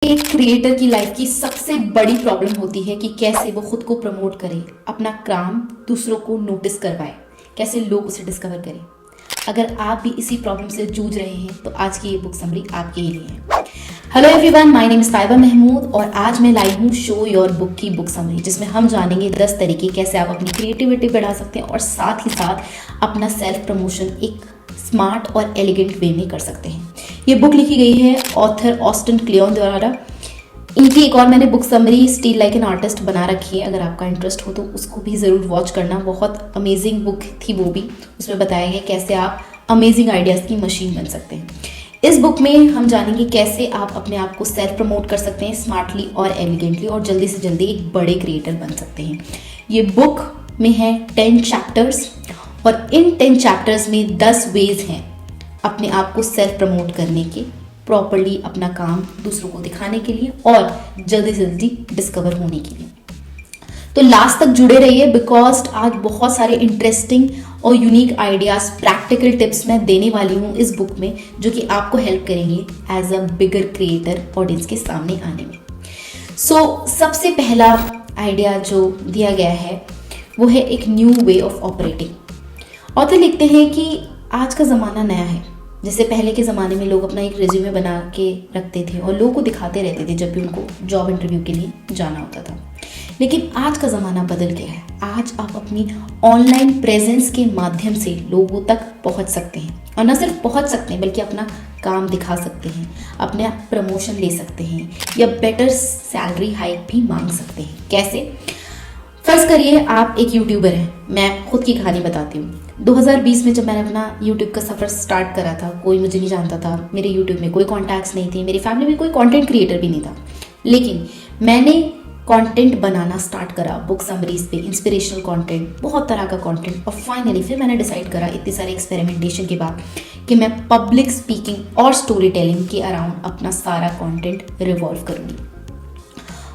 एक क्रिएटर की लाइफ की सबसे बड़ी प्रॉब्लम होती है कि कैसे वो खुद को प्रमोट करे, अपना काम दूसरों को नोटिस करवाए, कैसे लोग उसे डिस्कवर करें। अगर आप भी इसी प्रॉब्लम से जूझ रहे हैं तो आज की ये बुक समरी आपके ही लिए है। Hello everyone, my name is Taiba Mahmood और आज मैं लाई हूँ शो योर बुक की बुक समरी, जिसमें हम जानेंगे 10 तरीके कैसे आप अपनी क्रिएटिविटी बढ़ा सकते हैं और साथ ही साथ अपना सेल्फ प्रमोशन एक स्मार्ट और एलिगेंट वे में कर सकते हैं। ये बुक लिखी गई है ऑथर ऑस्टिन क्लियोन द्वारा। इनकी एक और मैंने book summary steel like an artist बना रखी है, अगर आपका इंटरेस्ट हो तो उसको भी ज़रूर वॉच करना। बहुत अमेजिंग बुक थी वो भी। उसमें बताया गया कैसे आप अमेजिंग आइडियाज़ की मशीन बन सकते हैं। इस बुक में हम जानेंगे कैसे आप अपने आप को सेल्फ प्रमोट कर सकते हैं स्मार्टली और एलिगेंटली और जल्दी से जल्दी एक बड़े क्रिएटर बन सकते हैं। ये बुक में है 10 चैप्टर्स और इन 10 चैप्टर्स में 10 वेज हैं अपने आप को सेल्फ प्रमोट करने के, प्रॉपरली अपना काम दूसरों को दिखाने के लिए और जल्दी से जल्दी डिस्कवर होने के लिए। तो लास्ट तक जुड़े रहिए बिकॉज आज बहुत सारे इंटरेस्टिंग और यूनिक आइडियाज, प्रैक्टिकल टिप्स मैं देने वाली हूँ इस बुक में, जो कि आपको हेल्प करेंगे as a bigger creator audience के सामने आने में। सबसे पहला आइडिया जो दिया गया है वो है एक new way of operating. Author लिखते हैं कि आज का ज़माना नया है। जैसे पहले के ज़माने में लोग अपना एक रिज्यूमे बना के रखते थे और लोगों को दिखाते रहते थे जब भी उनको जॉब इंटरव्यू के लिए जाना होता था। लेकिन आज का ज़माना बदल गया है। आज आप अपनी ऑनलाइन प्रेजेंस के माध्यम से लोगों तक पहुंच सकते हैं और न सिर्फ पहुंच सकते हैं बल्कि अपना काम दिखा सकते हैं, अपने प्रमोशन ले सकते हैं या बेटर सैलरी हाइक भी मांग सकते हैं। कैसे? फर्ज करिए आप एक यूट्यूबर हैं। मैं खुद की कहानी बताती हूँ। 2020 में जब मैंने अपना यूट्यूब का सफ़र स्टार्ट करा था, कोई मुझे नहीं जानता था, मेरे यूट्यूब में कोई कॉन्टैक्ट्स नहीं थे, मेरी फैमिली में कोई कंटेंट क्रिएटर भी नहीं था। लेकिन मैंने कंटेंट बनाना स्टार्ट करा, बुक समरीज पे इंस्पिरेशनल कंटेंट, बहुत तरह का कंटेंट। और फाइनली फिर मैंने डिसाइड करा इतने सारे एक्सपेरिमेंटेशन के बाद कि मैं पब्लिक स्पीकिंग और स्टोरी टेलिंग के अराउंड अपना सारा कंटेंट रिवॉल्व करूँगी।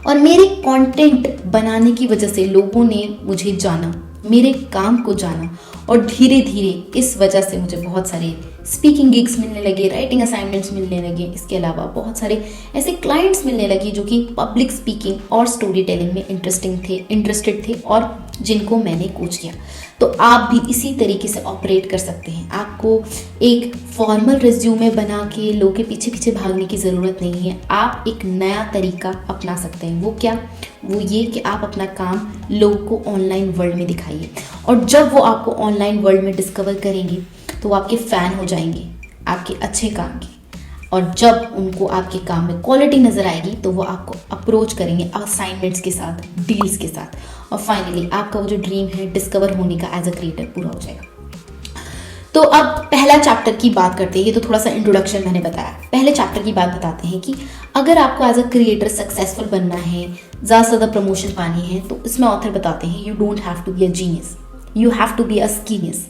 और मेरे कंटेंट बनाने की वजह से लोगों ने मुझे जाना, मेरे काम को जाना और धीरे धीरे इस वजह से मुझे बहुत सारे स्पीकिंग गिग्स मिलने लगे, राइटिंग असाइनमेंट्स मिलने लगे। इसके अलावा बहुत सारे ऐसे क्लाइंट्स मिलने लगे जो कि पब्लिक स्पीकिंग और स्टोरी टेलिंग में इंटरेस्टेड थे और जिनको मैंने कोच किया। तो आप भी इसी तरीके से ऑपरेट कर सकते हैं। आपको एक फॉर्मल रिज्यूमे बना के लोगों के पीछे पीछे भागने की ज़रूरत नहीं है। आप एक नया तरीका अपना सकते हैं। वो क्या? वो ये कि आप अपना काम लोगों को ऑनलाइन वर्ल्ड में दिखाइए और जब वो आपको ऑनलाइन वर्ल्ड में डिस्कवर करेंगे तो वो आपके फ़ैन हो जाएंगे आपके अच्छे काम के। और जब उनको आपके काम में क्वालिटी नज़र आएगी तो वो आपको अप्रोच करेंगे असाइनमेंट्स के साथ, डील्स के साथ और फाइनली आपका वो जो ड्रीम है डिस्कवर होने का एज अ क्रिएटर पूरा हो जाएगा। तो अब पहला चैप्टर की बात करते हैं। ये तो थोड़ा सा इंट्रोडक्शन मैंने बताया। पहले चैप्टर की बात बताते हैं कि अगर आपको एज अ क्रिएटर सक्सेसफुल बनना है, ज़्यादा से ज़्यादा प्रमोशन पानी है, तो इसमें ऑथर बताते हैं you don't have to be a genius, you have to be a scenius.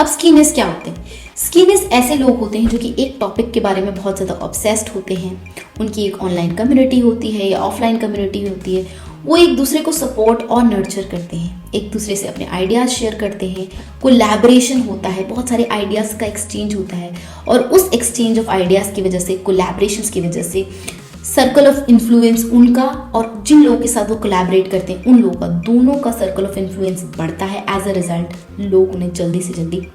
अब स्कीनियस क्या होते हैं? स्कीनियस ऐसे लोग होते हैं जो कि एक टॉपिक के बारे में बहुत ज़्यादा ऑब्सेस्ड होते हैं। उनकी एक ऑनलाइन कम्युनिटी होती है या ऑफलाइन कम्युनिटी होती है। वो एक दूसरे को सपोर्ट और नर्चर करते हैं, एक दूसरे से अपने आइडियाज़ शेयर करते हैं, कोलैबोरेशन होता है, बहुत सारे आइडियाज़ का एक्सचेंज होता है और उस एक्सचेंज ऑफ आइडियाज़ की वजह से, कोलैबोरेशंस की वजह से सर्कल ऑफ इन्फ्लुएंस उनका और जिन लोगों के साथ वो कोलैबोरेट करते हैं उन लोगों का, दोनों का सर्कल ऑफ इन्फ्लुएंस बढ़ता है। एज अ रिजल्ट लोग उन्हें जल्दी से जल्दी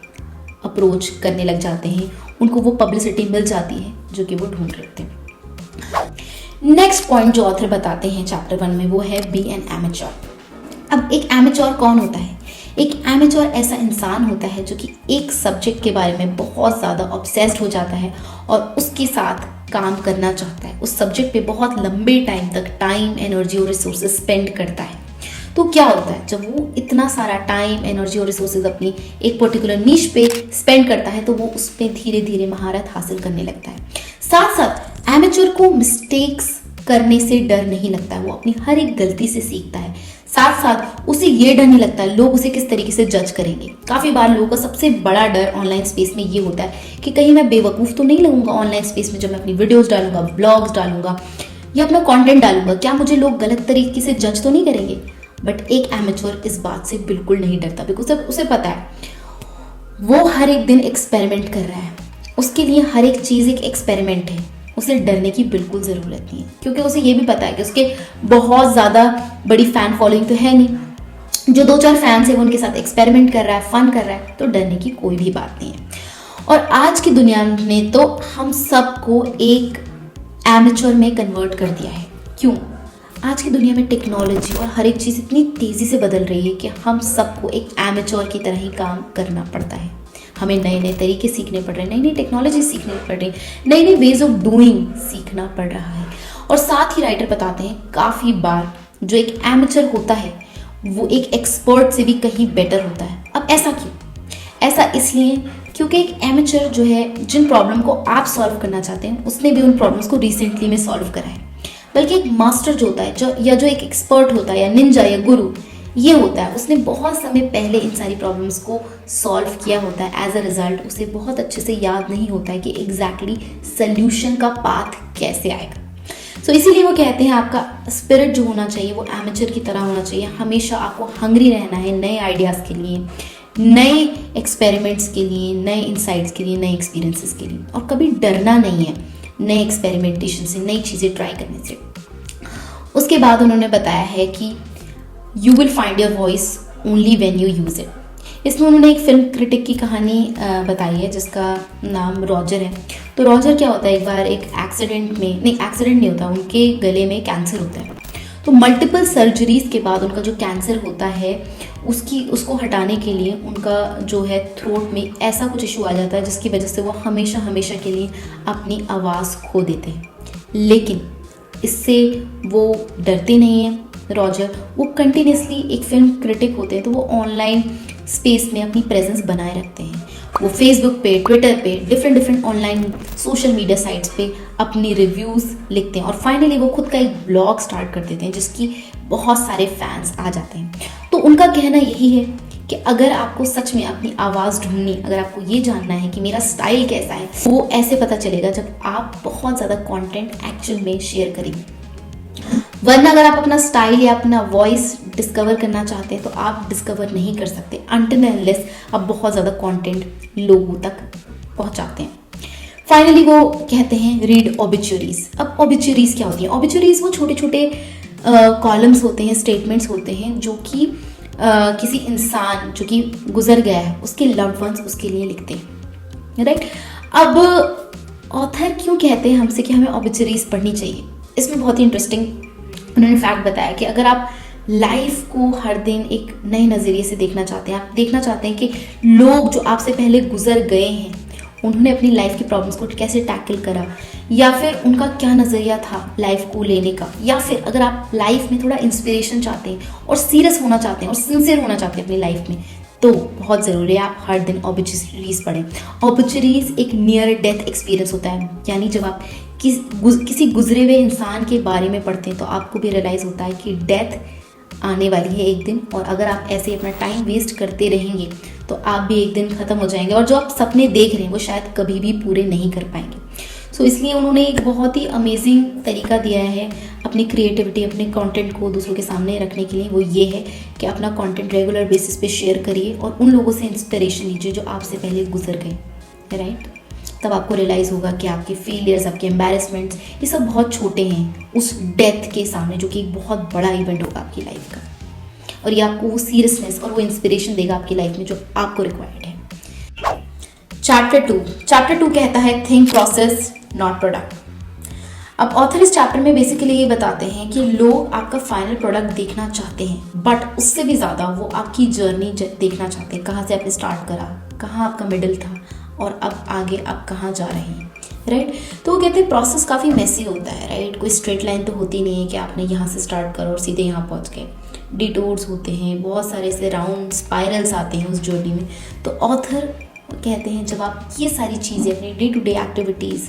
अप्रोच करने लग जाते हैं, उनको वो पब्लिसिटी मिल जाती है जो कि वो ढूंढ रहे थे। नेक्स्ट पॉइंट जो ऑथर बताते हैं चैप्टर 1 में वो है बी एन एमेच्योर। अब एक एमेच्योर कौन होता है? एक एमेच्योर ऐसा इंसान होता है जो कि एक सब्जेक्ट के बारे में बहुत ज़्यादा ऑब्सेस्ड हो जाता है और उसके साथ काम करना चाहता है, उस सब्जेक्ट पे बहुत लंबे टाइम तक टाइम, एनर्जी और रिसोर्सेज स्पेंड करता है। तो क्या होता है जब वो इतना सारा टाइम, एनर्जी और रिसोर्सेज अपनी एक पर्टिकुलर निश पे स्पेंड करता है तो वो उस पर धीरे धीरे महारत हासिल करने लगता है। साथ साथ एमेच्योर को मिस्टेक्स करने से डर नहीं लगता है, वो अपनी हर एक गलती से सीखता है। साथ साथ उसे ये डर नहीं लगता है लोग उसे किस तरीके से जज करेंगे। काफ़ी बार लोगों का सबसे बड़ा डर ऑनलाइन स्पेस में ये होता है कि कहीं मैं बेवकूफ़ तो नहीं लगूंगा ऑनलाइन स्पेस में जब मैं अपनी वीडियोस डालूंगा, ब्लॉग्स डालूंगा या अपना कंटेंट डालूंगा, क्या मुझे लोग गलत तरीके से जज तो नहीं करेंगे। बट एक एमेच्योर इस बात से बिल्कुल नहीं डरता बिकॉज उसे पता है वो हर एक दिन एक्सपेरिमेंट कर रहा है, उसके लिए हर एक चीज़ एक एक्सपेरिमेंट है। उसे डरने की बिल्कुल ज़रूरत नहीं है, क्योंकि उसे ये भी पता है कि उसके बहुत ज़्यादा बड़ी फ़ैन फॉलोइंग तो है नहीं। जो 2-4 फैंस है वो उनके साथ एक्सपेरिमेंट कर रहा है, फन कर रहा है, तो डरने की कोई भी बात नहीं है। और आज की दुनिया ने तो हम सबको एक एमेच्योर में कन्वर्ट कर दिया है। क्यों? आज की दुनिया में टेक्नोलॉजी और हर एक चीज़ इतनी तेज़ी से बदल रही है कि हम सबको एक एमेच्योर की तरह ही काम करना पड़ता है। हमें नए नए तरीके सीखने पड़ रहे हैं, नई नई टेक्नोलॉजी सीखनी पड़ रही है, नई नई वेज ऑफ डूइंग सीखना पड़ रहा है। और साथ ही राइटर बताते हैं काफ़ी बार जो एक एमेच्योर होता है वो एक एक्सपर्ट से भी कहीं बेटर होता है। अब ऐसा क्यों? ऐसा इसलिए क्योंकि एक एमेच्योर जो है जिन प्रॉब्लम को आप सॉल्व करना चाहते हैं उसने भी उन प्रॉब्लम्स को रिसेंटली में सॉल्व करा है। बल्कि एक मास्टर जो होता है जो एक एक्सपर्ट होता है या निंजा या गुरु ये होता है, उसने बहुत समय पहले इन सारी प्रॉब्लम्स को सॉल्व किया होता है। एज अ रिजल्ट उसे बहुत अच्छे से याद नहीं होता है कि एग्जैक्टली सल्यूशन का पाथ कैसे आएगा। सो इसीलिए वो कहते हैं आपका स्पिरिट जो होना चाहिए वो एमेच्योर की तरह होना चाहिए। हमेशा आपको हंग्री रहना है नए आइडियाज़ के लिए, नए एक्सपेरिमेंट्स के लिए, नए इंसाइट्स के लिए, नए एक्सपीरियंसेस के लिए, और कभी डरना नहीं है नए एक्सपेरिमेंटेशन से, नई चीज़ें ट्राई करने से। उसके बाद उन्होंने बताया है कि you will find your voice only when you use it. इसमें उन्होंने एक फिल्म क्रिटिक की कहानी बताई है जिसका नाम रॉजर है। तो रॉजर क्या होता है, एक बार एक एक्सीडेंट नहीं होता, उनके गले में कैंसर होता है। तो मल्टीपल सर्जरीज के बाद उनका जो कैंसर होता है उसको हटाने के लिए उनका जो है थ्रोट में ऐसा कुछ इशू आ जाता है जिसकी वजह से वो हमेशा हमेशा के लिए अपनी आवाज़ खो देते हैं। लेकिन इससे वो डरते नहीं हैं रॉजर। वो कंटिन्यूसली एक फिल्म क्रिटिक होते हैं तो वो ऑनलाइन स्पेस में अपनी प्रेजेंस बनाए रखते हैं। वो फेसबुक पे, ट्विटर पे, different online social media sites पे अपनी रिव्यूज़ लिखते हैं और फाइनली वो खुद का एक ब्लॉग स्टार्ट कर देते हैं जिसकी बहुत सारे फैंस आ जाते हैं। तो उनका कहना यही है कि अगर आपको सच में अपनी आवाज़ ढूंढनी, अगर आपको ये जानना है कि मेरा स्टाइल कैसा है, वो ऐसे पता चलेगा जब आप बहुत ज़्यादा कंटेंट एक्चुअल में शेयर करेंगे। वरना अगर आप अपना स्टाइल या अपना वॉइस डिस्कवर करना चाहते हैं तो आप डिस्कवर नहीं कर सकते अनटिल अनलेस आप बहुत ज़्यादा कंटेंट लोगों तक पहुंचाते हैं। फाइनली वो कहते हैं रीड ऑबिचुरीज। अब ऑबिचुरीज क्या होती है? ऑबिचुरीज वो छोटे छोटे कॉलम्स होते हैं, स्टेटमेंट्स होते हैं जो कि किसी इंसान जो कि गुजर गया है उसके लव्ड वंस उसके लिए लिखते हैं, राइट। अब ऑथर क्यों कहते हैं हमसे कि हमें ऑबिचुरीज पढ़नी चाहिए? इसमें बहुत ही इंटरेस्टिंग उन्होंने फैक्ट बताया कि अगर आप लाइफ को हर दिन एक नए नज़रिए से देखना चाहते हैं, आप देखना चाहते हैं कि लोग जो आपसे पहले गुजर गए हैं उन्होंने अपनी लाइफ की प्रॉब्लम्स को कैसे टैकल करा, या फिर उनका क्या नज़रिया था लाइफ को लेने का, या फिर अगर आप लाइफ में थोड़ा इंस्पिरेशन चाहते हैं और सीरियस होना चाहते हैं और सिंसियर होना चाहते हैं अपनी लाइफ में, तो बहुत ज़रूरी है आप हर दिन ऑबिचुरीज पढ़ें। ऑबिचुरीज एक नियर डेथ एक्सपीरियंस होता है, यानी जब आप किसी गुजरे हुए इंसान के बारे में पढ़ते हैं तो आपको भी रियलाइज़ होता है कि डेथ आने वाली है एक दिन, और अगर आप ऐसे अपना टाइम वेस्ट करते रहेंगे तो आप भी एक दिन ख़त्म हो जाएंगे, और जो आप सपने देख रहे हैं वो शायद कभी भी पूरे नहीं कर पाएंगे। सो इसलिए उन्होंने एक बहुत ही अमेजिंग तरीका दिया है अपनी क्रिएटिविटी, अपने कंटेंट को दूसरों के सामने रखने के लिए। वो ये है कि अपना कंटेंट रेगुलर बेसिस पे शेयर करिए और उन लोगों से इंस्पिरेशन लीजिए जो आपसे पहले गुजर गए, राइट। तब आपको रियलाइज़ होगा कि आपके फेलियर्स, आपके एम्बैरेसमेंट्स, ये सब बहुत छोटे हैं उस डेथ के सामने जो कि एक बहुत बड़ा इवेंट होगा आपकी लाइफ का, और ये आपको वो सीरियसनेस और वो इंस्पिरेशन देगा आपकी लाइफ में जो आपको रिक्वायर्ड है। चैप्टर 2 कहता है थिंक प्रोसेस नॉट प्रोडक्ट। अब ऑथर इस चैप्टर में बेसिकली ये बताते हैं कि लोग आपका फाइनल प्रोडक्ट देखना चाहते हैं, बट उससे भी ज़्यादा वो आपकी जर्नी देखना चाहते हैं, कहाँ से आपने स्टार्ट करा, कहाँ आपका मिडिल था और अब आगे आप कहाँ जा रहे हैं, राइट। तो वो कहते हैं प्रोसेस काफ़ी मेसी होता है, राइट। कोई स्ट्रेट लाइन तो होती नहीं है कि आपने यहाँ से स्टार्ट करो और सीधे यहाँ पहुँच गए। डिटूर्स होते हैं, बहुत सारे ऐसे राउंड स्पाइरल्स आते हैं उस जर्नी में। तो ऑथर कहते हैं जब आप ये सारी चीज़ें अपनी डे टू डे एक्टिविटीज़,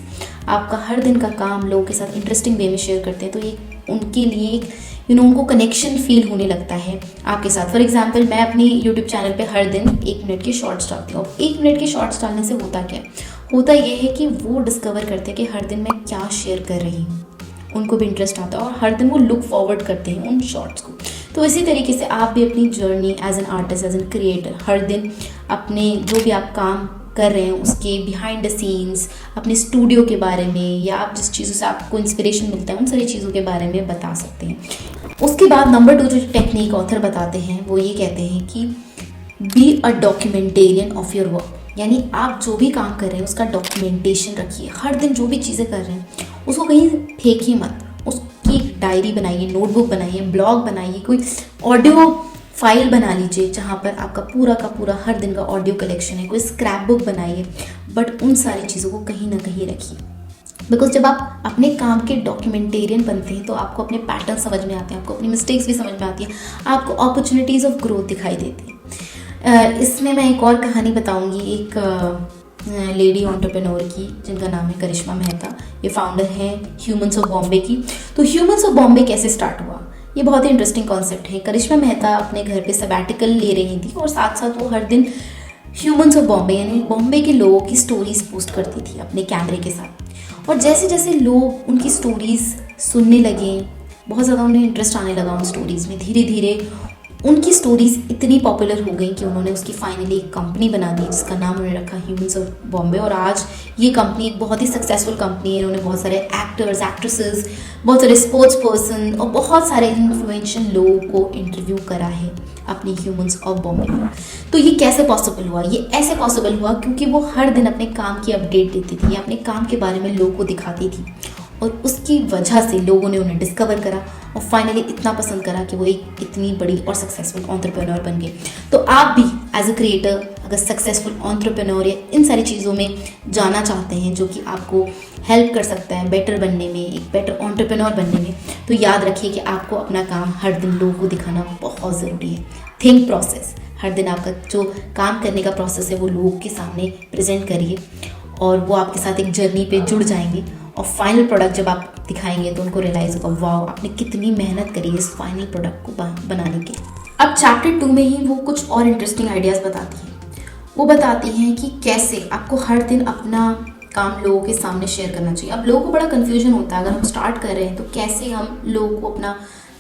आपका हर दिन का काम लोगों के साथ इंटरेस्टिंग वे में शेयर करते हैं तो ये उनके लिए एक उनको कनेक्शन फील होने लगता है आपके साथ। फॉर एग्जांपल मैं अपनी यूट्यूब चैनल पे हर दिन 1 मिनट के शॉर्ट्स डालती हूँ। 1 मिनट के शॉर्ट्स डालने से होता क्या है? होता ये है कि वो डिस्कवर करते हैं कि हर दिन मैं क्या शेयर कर रही हूँ, उनको भी इंटरेस्ट आता है और हर दिन वो लुक फॉरवर्ड करते हैं उन शॉर्ट्स को। तो इसी तरीके से आप भी अपनी journey as an artist, as an creator, हर दिन अपने जो भी आप काम कर रहे हैं उसके बिहाइंड द सीन्स, अपने स्टूडियो के बारे में, या आप जिस चीज़ों से आपको इंस्पिरेशन मिलता है उन सारी चीज़ों के बारे में बता सकते हैं। उसके बाद नंबर 2 जो टेक्निक ऑथर बताते हैं वो ये कहते हैं कि be a documentarian of your work, यानी आप जो भी काम कर रहे हैं उसका डॉक्यूमेंटेशन रखिए। हर दिन जो भी चीज़ें कर रहे हैं उसको कहीं फेंकिए मत, उसकी एक डायरी बनाइए, नोटबुक बनाइए, ब्लॉग बनाइए, कोई ऑडियो फाइल बना लीजिए जहाँ पर आपका पूरा का पूरा हर दिन का ऑडियो कलेक्शन है, कोई स्क्रैप बुक बनाइए, बट उन सारी चीज़ों को कहीं ना कहीं रखिए। बिकॉज जब आप अपने काम के डॉक्यूमेंटेरियन बनते हैं तो आपको अपने पैटर्न समझ में आते हैं, आपको अपनी मिस्टेक्स भी समझ में आती हैं, आपको अपॉर्चुनिटीज़ ऑफ ग्रोथ दिखाई देती है। इसमें मैं एक और कहानी बताऊंगी, एक लेडी एंटरप्रेन्योर की जिनका नाम है करिश्मा मेहता। ये फाउंडर हैं ह्यूमंस ऑफ बॉम्बे की। तो ह्यूमंस ऑफ बॉम्बे कैसे स्टार्ट हुआ, ये बहुत ही इंटरेस्टिंग कॉन्सेप्ट है। करिश्मा मेहता अपने घर पे सबैटिकल ले रही थी और साथ साथ वो हर दिन ह्यूमंस ऑफ बॉम्बे यानी बॉम्बे के लोगों की स्टोरीज पोस्ट करती थी अपने कैमरे के साथ। और जैसे जैसे लोग उनकी स्टोरीज़ सुनने लगे, बहुत ज़्यादा उन्हें इंटरेस्ट आने लगा उन स्टोरीज़ में, धीरे धीरे उनकी स्टोरीज़ इतनी पॉपुलर हो गई कि उन्होंने उसकी फाइनली एक कंपनी बना दी जिसका नाम उन्होंने रखा ह्यूमंस ऑफ बॉम्बे। और आज ये कंपनी एक बहुत ही सक्सेसफुल कंपनी है। इन्होंने बहुत सारे एक्टर्स, एक्ट्रेसेस, बहुत सारे स्पोर्ट्स पर्सन और बहुत सारे इन्फ्लुएंशियल लोगों को इंटरव्यू करा है अपनी ह्यूमंस ऑफ बॉम्बे में। तो ये कैसे पॉसिबल हुआ? ये ऐसे पॉसिबल हुआ क्योंकि वो हर दिन अपने काम की अपडेट देती थी, अपने काम के बारे में लोगों को दिखाती थी, और उसकी वजह से लोगों ने उन्हें डिस्कवर करा और फाइनली इतना पसंद करा कि वो एक इतनी बड़ी और सक्सेसफुल एंटरप्रेन्योर बन गए। तो आप भी एज अ क्रिएटर अगर सक्सेसफुल एंटरप्रेन्योर या इन सारी चीज़ों में जाना चाहते हैं जो कि आपको हेल्प कर सकता है बेटर बनने में, एक बेटर एंटरप्रेन्योर बनने में, तो याद रखिए कि आपको अपना काम हर दिन लोगों को दिखाना बहुत ज़रूरी है। थिंक प्रोसेस, हर दिन आपका जो काम करने का प्रोसेस है वो लोगों के सामने प्रेजेंट करिए और वो आपके साथ एक जर्नी पे जुड़ जाएंगे और फाइनल प्रोडक्ट जब आप दिखाएंगे तो उनको रियलाइज़ होगा वाओ आपने कितनी मेहनत करी है इस फाइनल प्रोडक्ट को बनाने के। अब चैप्टर 2 में ही वो कुछ और इंटरेस्टिंग आइडियाज़ बताती हैं। वो बताती हैं कि कैसे आपको हर दिन अपना काम लोगों के सामने शेयर करना चाहिए। अब लोगों को बड़ा कन्फ्यूजन होता है अगर हम स्टार्ट कर रहे हैं तो कैसे हम लोगों को अपना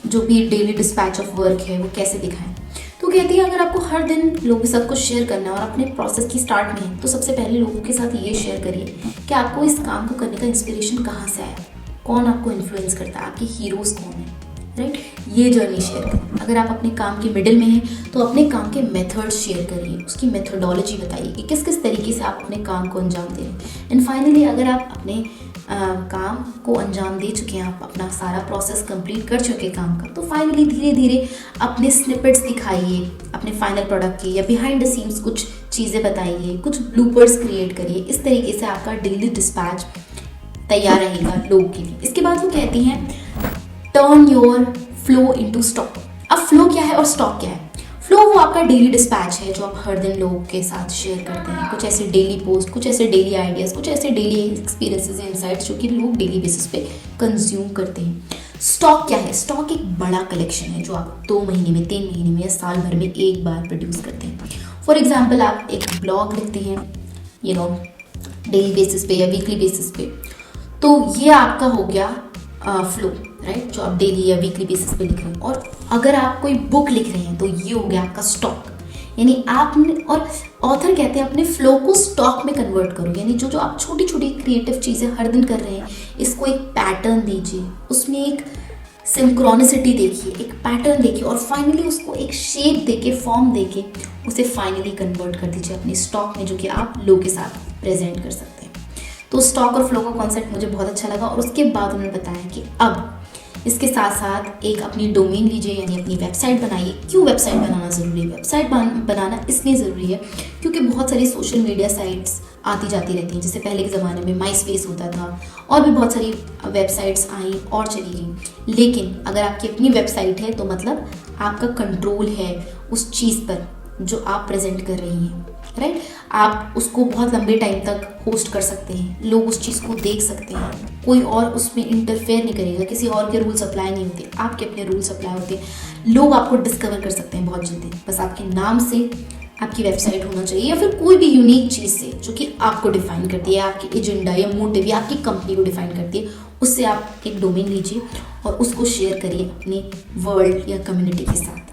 जो भी डेली डिस्पैच ऑफ वर्क है वो कैसे दिखाएं। तो कहती है अगर आपको हर दिन लोगों के साथ कुछ शेयर करना है और अपने प्रोसेस की स्टार्ट में है तो सबसे पहले लोगों के साथ ये शेयर करिए कि आपको इस काम को करने का इंस्पिरेशन कहाँ से आया, कौन आपको इन्फ्लुएंस करता है, आपके हीरोज़ कौन है, राइट। ये जर्नी शेयर करें। अगर आप अपने काम के मिडिल में हैं तो अपने काम के मेथड्स शेयर करिए, उसकी मेथोडोलॉजी बताइए कि किस किस तरीके से आप अपने काम को अंजाम दे रहे हैं। एंड फाइनली अगर आप अपने काम को अंजाम दे चुके हैं, आप अपना सारा प्रोसेस कंप्लीट कर चुके हैं काम का, तो फाइनली धीरे धीरे अपने स्निपेट्स दिखाइए अपने फाइनल प्रोडक्ट के, या बिहाइंड द सीन्स कुछ चीज़ें बताइए, कुछ ब्लूपर्स क्रिएट करिए। इस तरीके से आपका डेली डिस्पैच तैयार रहेगा लोगों के लिए। इसके बाद वो कहती हैं turn your flow into stock. अब फ्लो क्या है और स्टॉक क्या है? फ्लो वो आपका डेली डिस्पैच है जो आप हर दिन लोगों के साथ शेयर करते हैं, कुछ ऐसे डेली पोस्ट, कुछ ऐसे डेली आइडियाज़, कुछ ऐसे डेली एक्सपीरियंसेस, इनसाइट्स जो कि लोग डेली बेसिस पे कंज्यूम करते हैं। स्टॉक क्या है? स्टॉक एक बड़ा कलेक्शन है जो आप 2 महीने में, 3 महीने में या साल भर में एक बार प्रोड्यूस करते हैं। फॉर एग्जाम्पल आप एक ब्लॉग लिखते हैं डेली बेसिस पे या वीकली बेसिस पे, तो ये आपका हो गया फ्लो, राइट, जो आप डेली या वीकली बेसिस पे लिख रहे हैं। और अगर आप कोई बुक लिख रहे हैं तो ये हो गया आपका स्टॉक, यानी आपने, और ऑथर कहते हैं अपने फ्लो को स्टॉक में कन्वर्ट करो, यानी जो जो आप छोटी छोटी क्रिएटिव चीज़ें हर दिन कर रहे हैं इसको एक पैटर्न दीजिए, उसमें एक सिंक्रोनिसिटी देखिए, एक पैटर्न देखिए और फाइनली उसको एक शेप देके, फॉर्म देके उसे फाइनली कन्वर्ट कर दीजिए अपने स्टॉक में जो कि आप लोगों के साथ प्रेजेंट कर सकते हैं। तो स्टॉक और फ्लो का कॉन्सेप्ट मुझे बहुत अच्छा लगा। और उसके बाद उन्होंने बताया कि अब इसके साथ साथ एक अपनी डोमेन लीजिए, यानी अपनी वेबसाइट बनाइए। क्यों वेबसाइट बनाना ज़रूरी है? वेबसाइट बनाना इसलिए ज़रूरी है क्योंकि बहुत सारी सोशल मीडिया साइट्स आती जाती रहती हैं। जैसे पहले के ज़माने में माई स्पेस होता था और भी बहुत सारी वेबसाइट्स आई और चली गई, लेकिन अगर आपकी अपनी वेबसाइट है तो मतलब आपका कंट्रोल है उस चीज़ पर जो आप प्रेजेंट कर रही हैं, राइट। आप उसको बहुत लंबे टाइम तक होस्ट कर सकते हैं, लोग उस चीज़ को देख सकते हैं, कोई और उसमें इंटरफेयर नहीं करेगा, किसी और के रूल्स अप्लाई नहीं होते, आपके अपने रूल्स अप्लाई होते हैं। लोग आपको डिस्कवर कर सकते हैं बहुत जल्दी, बस आपके नाम से आपकी वेबसाइट होना चाहिए या फिर कोई भी यूनिक चीज़ से जो कि आपको डिफाइन करती है, आपके एजेंडा या मोटिव या आपकी कंपनी को डिफाइन करती है, उससे आप एक डोमेन लीजिए और उसको शेयर करिए अपने वर्ल्ड या कम्युनिटी के साथ।